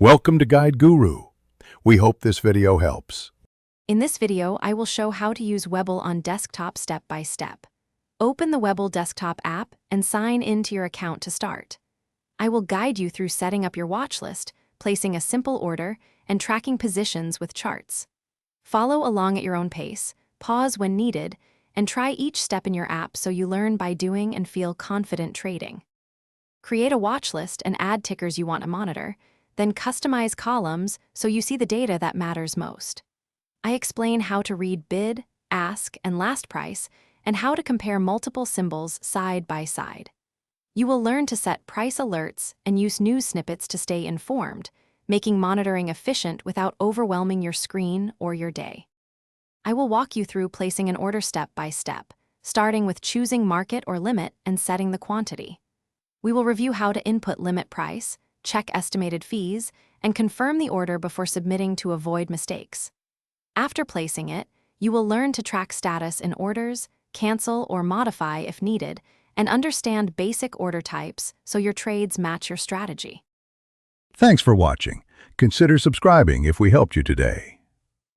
Welcome to Guide Guru. We hope this video helps. In this video, I will show how to use Webull on desktop step by step. Open the Webull desktop app and sign into your account to start. I will guide you through setting up your watch list, placing a simple order, and tracking positions with charts. Follow along at your own pace, pause when needed, and try each step in your app so you learn by doing and feel confident trading. Create a watch list and add tickers you want to monitor, then customize columns so you see the data that matters most. I explain how to read bid, ask, and last price, and how to compare multiple symbols side by side. You will learn to set price alerts and use news snippets to stay informed, making monitoring efficient without overwhelming your screen or your day. I will walk you through placing an order step by step, starting with choosing market or limit and setting the quantity. We will review how to input limit price, check estimated fees, and confirm the order before submitting to avoid mistakes. After placing it, you will learn to track status in orders, cancel or modify if needed, and understand basic order types so your trades match your strategy. Thanks for watching. Consider subscribing if we helped you today.